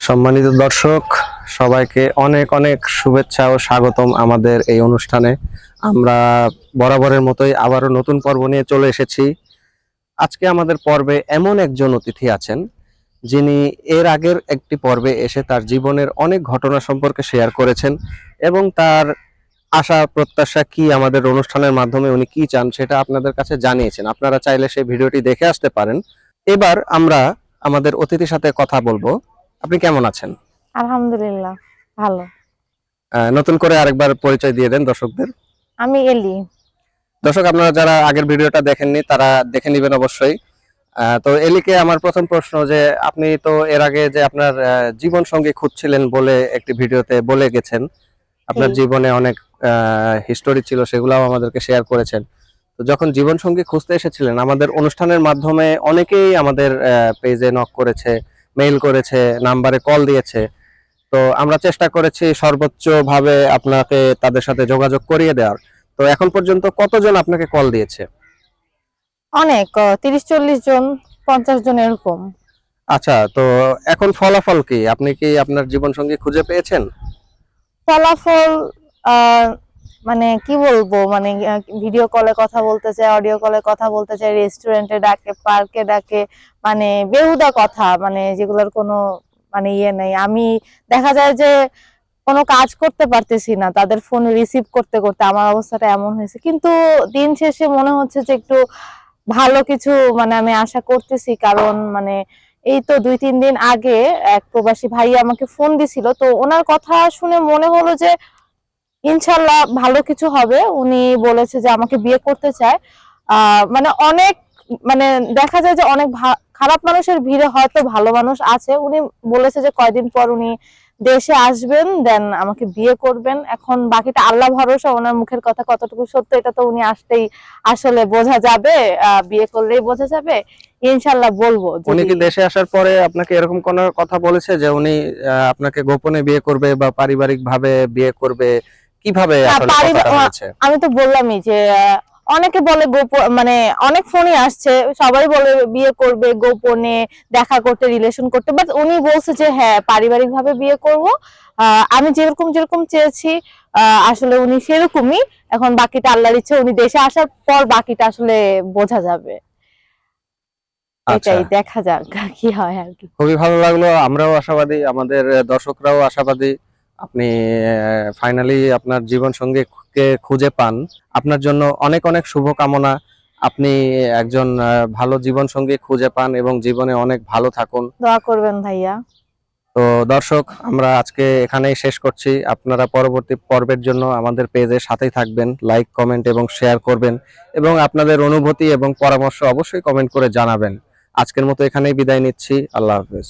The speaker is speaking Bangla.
সম্মানিত দর্শক, সবাইকে অনেক অনেক শুভেচ্ছা ও স্বাগতম আমাদের এই অনুষ্ঠানে। আমরা বরাবরের মতোই আবারও নতুন পর্ব নিয়ে চলে এসেছি। আজকে আমাদের পর্বে এমন একজন অতিথি আছেন যিনি এর আগের একটি পর্বে এসে তার জীবনের অনেক ঘটনা সম্পর্কে শেয়ার করেছেন এবং তার আশা প্রত্যাশা কি আমাদের অনুষ্ঠানের মাধ্যমে উনি কি চান সেটা আপনাদের কাছে জানিয়েছেন। আপনারা চাইলে সেই ভিডিওটি দেখে আসতে পারেন। এবার আমরা আমাদের অতিথির সাথে কথা বলবো। আপনি কেমন আছেন? আলহামদুলিল্লাহ ভালো। নতুন করে আরেকবার পরিচয় দিয়ে দেন দর্শকদের। আমি এলি। দর্শক, আপনারা যারা আগের ভিডিওটা দেখেননি তারা দেখে নেবেন অবশ্যই। তো এলিকে আমার প্রথম প্রশ্ন যে আপনি তো এর আগে যে আপনার জীবন সঙ্গী খুঁজছিলেন বলে একটি ভিডিওতে বলে গেছেন, আপনার জীবনে অনেক হিস্টোরি ছিল, সেগুলাও আমাদেরকে শেয়ার করেছেন। তো যখন জীবন সঙ্গী খুঁজতে এসেছিলেন আমাদের অনুষ্ঠানের মাধ্যমে অনেকেই আমাদের পেজে নক করেছে, মেইল করেছে, নাম্বারে কল দিয়েছে। তো আমরা চেষ্টা করেছি সর্বোচ্চ ভাবে আপনাকে তাদের সাথে যোগাযোগ করিয়ে দেওয়ার। তো এখন পর্যন্ত কতজন আপনাকে কল দিয়েছে? অনেক 30-40 জন, 50 জন এরকম। আচ্ছা, তো এখন ফলাফল কি? আপনি কি আপনার জীবন সঙ্গী খুঁজে পেয়েছেন? ফলাফল মানে কি বলবো, মানে ভিডিও কলে কথা বলতে চায়, অডিও কলে কথা বলতে চায়, রেস্টুরেন্টে ডাকে, পার্কে ডাকে, মানে বেহুদা কথা, মানে যেগুলোর কোনো মানে ইয়ে নেই। আমি দেখা যায় যে কোনো কাজ করতে পারতেছি না, তাদের ফোন রিসিভ করতে করতে আমার অবস্থাটা এমন হয়েছে। কিন্তু দিন শেষে মনে হচ্ছে যে একটু ভালো কিছু মানে আমি আশা করতেছি, কারণ মানে এই তো 2-3 দিন আগে এক প্রবাসী ভাই আমাকে ফোন দিছিল, তো ওনার কথা শুনে মনে হলো যে ইনশাল্লাহ ভালো কিছু হবে। উনি বলেছে যে আমাকে বিয়ে করতে চায়। মানে অনেক, মানে দেখা যায় যে অনেক খারাপ মানুষের ভিড়ে হয়তো ভালো মানুষ আছে। উনি বলেছে যে কয়দিন পর উনি দেশে আসবেন, দেন আমাকে বিয়ে করবেন। এখন বাকিটা আল্লাহ ভরসা, ওনার মুখের কথা কতটুকু সত্য এটা তো উনি আসতেই আসলে বোঝা যাবে, বিয়ে করলেই বোঝা যাবে। ইনশাল্লাহ বলবো। উনি কি দেশে আসার পরে আপনাকে এরকম কোনো কথা বলেছে যে উনি আপনাকে গোপনে বিয়ে করবে বা পারিবারিক ভাবে বিয়ে করবে? কিভাবে আসলে কথাটা হয়েছে? আমি তো বললামই যে অনেকে বলে মানে অনেক ফোনই আসছে, সবাই বলে বিয়ে করবে গোপনে, দেখা করতে, রিলেশন করতে, বাট উনি বলছে যে হ্যাঁ পারিবারিক ভাবে বিয়ে করব। আমি যেরকম যেরকম চেয়েছি আসলে উনি সেরকমই। এখন বাকিটা আল্লাহর ইচ্ছে, উনি দেশে আসার পর বাকিটা আসলে বোঝা যাবে। আচ্ছা, এটাই দেখা যাক কি হয় আর কি। খুবই ভালো লাগলো। আমরাও আশাবাদী, আমাদের দর্শকরাও আশাবাদী আপনি ফাইনালি আপনার জীবন সঙ্গীকে খুঁজে পান। আপনার জন্য অনেক অনেক শুভকামনা। আপনি একজন ভালো জীবন সঙ্গী খুঁজে পান এবং জীবনে অনেক ভালো থাকুন। দোয়া করবেন ভাইয়া। তো দর্শক, আমরা আজকে এখানেই শেষ করছি। আপনারা পরবর্তী পর্বের জন্য আমাদের পেজের সাথেই থাকবেন, লাইক, কমেন্ট এবং শেয়ার করবেন এবং আপনাদের অনুভূতি এবং পরামর্শ অবশ্যই কমেন্ট করে জানাবেন। আজকের মতো এখানেই বিদায় নিচ্ছি। আল্লাহ হাফেজ।